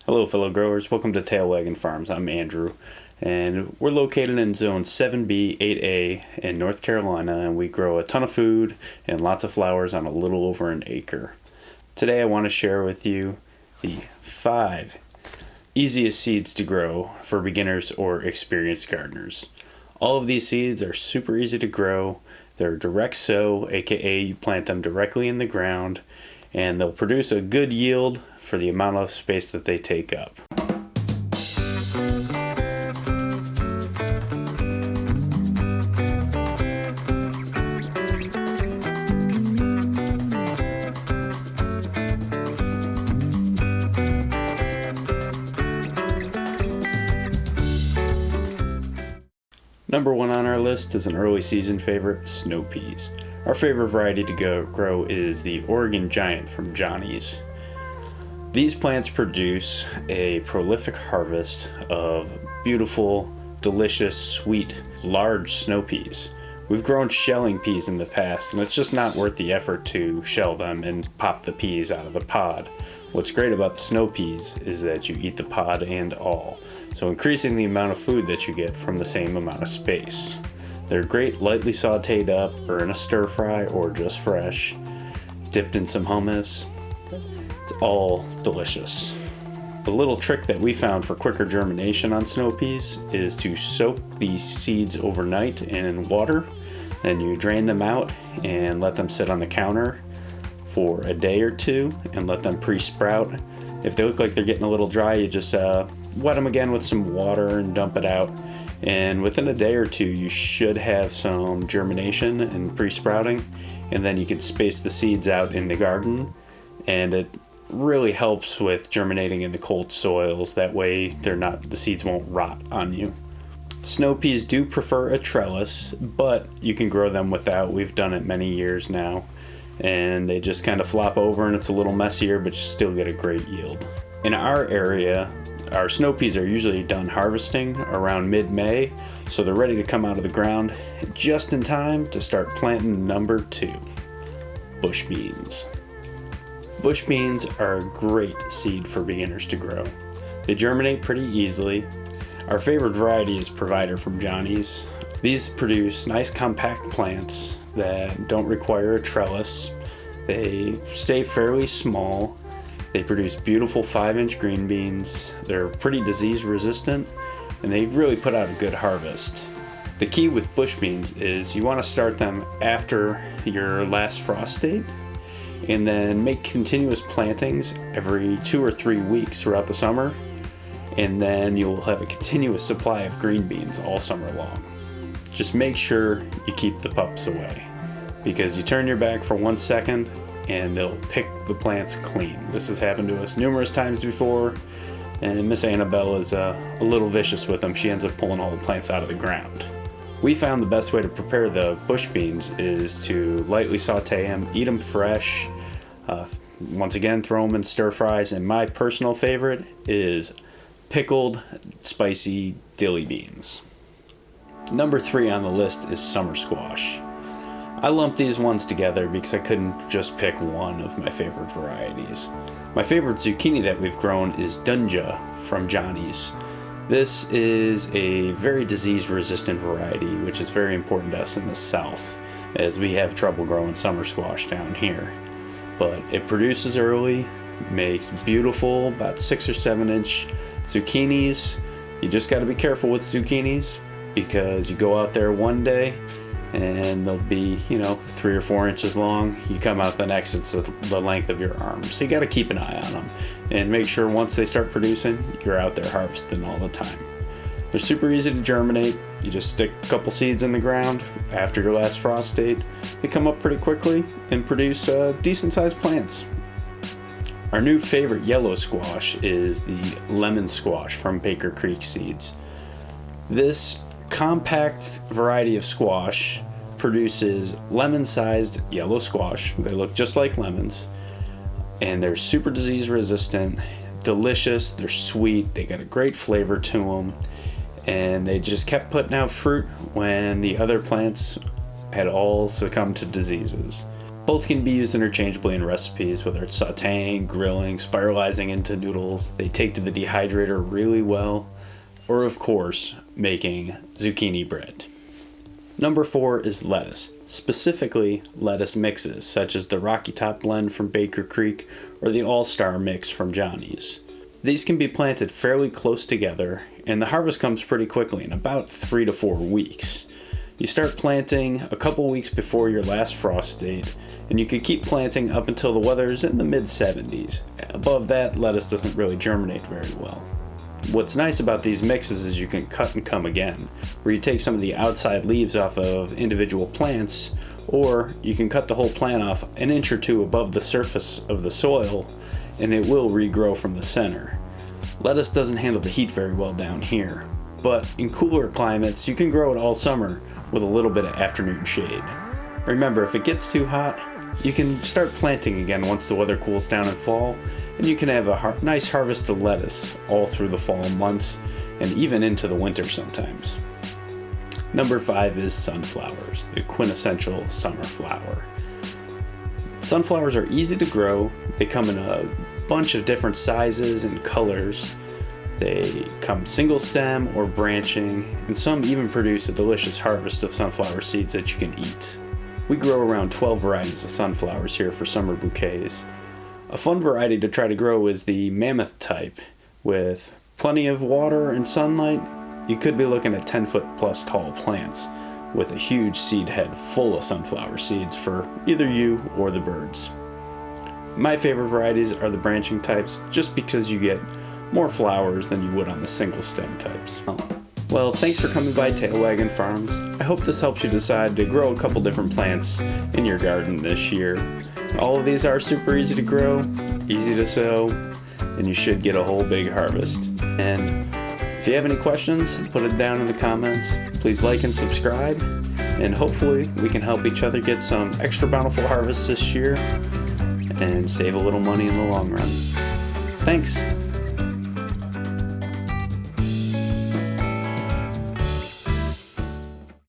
Hello, fellow growers. Welcome to Tail Wagon Farms. I'm Andrew, and we're located in Zone 7B, 8A in North Carolina, and we grow a ton of food and lots of flowers on a little over an acre. Today, I want to share with you the 5 easiest seeds to grow for beginners or experienced gardeners. All of these seeds are super easy to grow. They're direct sow, aka you plant them directly in the ground, and they'll produce a good yield for the amount of space that they take up. Number 1 on our list is an early season favorite, snow peas. Our favorite variety to grow is the Oregon Giant from Johnny's. These plants produce a prolific harvest of beautiful, delicious, sweet, large snow peas. We've grown shelling peas in the past, and it's just not worth the effort to shell them and pop the peas out of the pod. What's great about the snow peas is that you eat the pod and all, so increasing the amount of food that you get from the same amount of space. They're great lightly sauteed up or in a stir fry or just fresh, dipped in some hummus. It's all delicious. The little trick that we found for quicker germination on snow peas is to soak these seeds overnight in water, then you drain them out and let them sit on the counter for a day or two and let them pre-sprout. If they look like they're getting a little dry, you just wet them again with some water and dump it out. And within a day or two, you should have some germination and pre-sprouting, and then you can space the seeds out in the garden, and it really helps with germinating in the cold soils. That way the seeds won't rot on you. Snow peas do prefer a trellis, but you can grow them without. We've done it many years now, and they just kind of flop over and it's a little messier, but you still get a great yield. In our area, our snow peas are usually done harvesting around mid-May, so they're ready to come out of the ground just in time to start planting number 2, bush beans. Bush beans are a great seed for beginners to grow. They germinate pretty easily. Our favorite variety is Provider from Johnny's. These produce nice compact plants that don't require a trellis. They stay fairly small. They produce beautiful 5-inch green beans. They're pretty disease resistant, and they really put out a good harvest. The key with bush beans is you want to start them after your last frost date, and then make continuous plantings every 2 or 3 weeks throughout the summer, and then you'll have a continuous supply of green beans all summer long. Just make sure you keep the pups away, because you turn your back for 1 second and they'll pick the plants clean. This has happened to us numerous times before, and Miss Annabelle is a little vicious with them. She ends up pulling all the plants out of the ground. We found the best way to prepare the bush beans is to lightly saute them, eat them fresh. Once again, throw them in stir fries, and my personal favorite is pickled spicy dilly beans. Number 3 on the list is summer squash. I lumped these ones together because I couldn't just pick one of my favorite varieties. My favorite zucchini that we've grown is Dunja from Johnny's. This is a very disease-resistant variety, which is very important to us in the South, as we have trouble growing summer squash down here. But it produces early, makes beautiful, about 6 or 7 inch zucchinis. You just got to be careful with zucchinis, because you go out there one day and they'll be 3 or 4 inches long. You come out the next, it's the length of your arm, so you got to keep an eye on them and make sure once they start producing, you're out there harvesting all the time. They're super easy to germinate. You just stick a couple seeds in the ground after your last frost date. They come up pretty quickly and produce decent sized plants. Our new favorite yellow squash is the lemon squash from Baker Creek Seeds. This compact variety of squash produces lemon-sized yellow squash. They look just like lemons, and they're super disease resistant, delicious, they're sweet, they got a great flavor to them, and they just kept putting out fruit when the other plants had all succumbed to diseases. Both can be used interchangeably in recipes, whether it's sauteing, grilling, spiralizing into noodles. They take to the dehydrator really well, or of course, making zucchini bread. Number 4 is lettuce, specifically lettuce mixes, such as the Rocky Top blend from Baker Creek or the All-Star mix from Johnny's. These can be planted fairly close together, and the harvest comes pretty quickly in about 3 to 4 weeks. You start planting a couple weeks before your last frost date, and you can keep planting up until the weather is in the mid-70s. Above that, lettuce doesn't really germinate very well. What's nice about these mixes is you can cut and come again, where you take some of the outside leaves off of individual plants, or you can cut the whole plant off an inch or two above the surface of the soil, and it will regrow from the center. Lettuce doesn't handle the heat very well down here, but in cooler climates you can grow it all summer with a little bit of afternoon shade. Remember, if it gets too hot, you can start planting again once the weather cools down in fall, and you can have a nice harvest of lettuce all through the fall months and even into the winter sometimes. Number 5 is sunflowers, the quintessential summer flower. Sunflowers are easy to grow. They come in a bunch of different sizes and colors. They come single stem or branching, and some even produce a delicious harvest of sunflower seeds that you can eat. We grow around 12 varieties of sunflowers here for summer bouquets. A fun variety to try to grow is the mammoth type. With plenty of water and sunlight, you could be looking at 10-foot plus tall plants with a huge seed head full of sunflower seeds for either you or the birds. My favorite varieties are the branching types, just because you get more flowers than you would on the single stem types. Well, thanks for coming by Tail Waggin Farms. I hope this helps you decide to grow a couple different plants in your garden this year. All of these are super easy to grow, easy to sow, and you should get a whole big harvest. And if you have any questions, put it down in the comments. Please like and subscribe, and hopefully we can help each other get some extra bountiful harvests this year and save a little money in the long run. Thanks!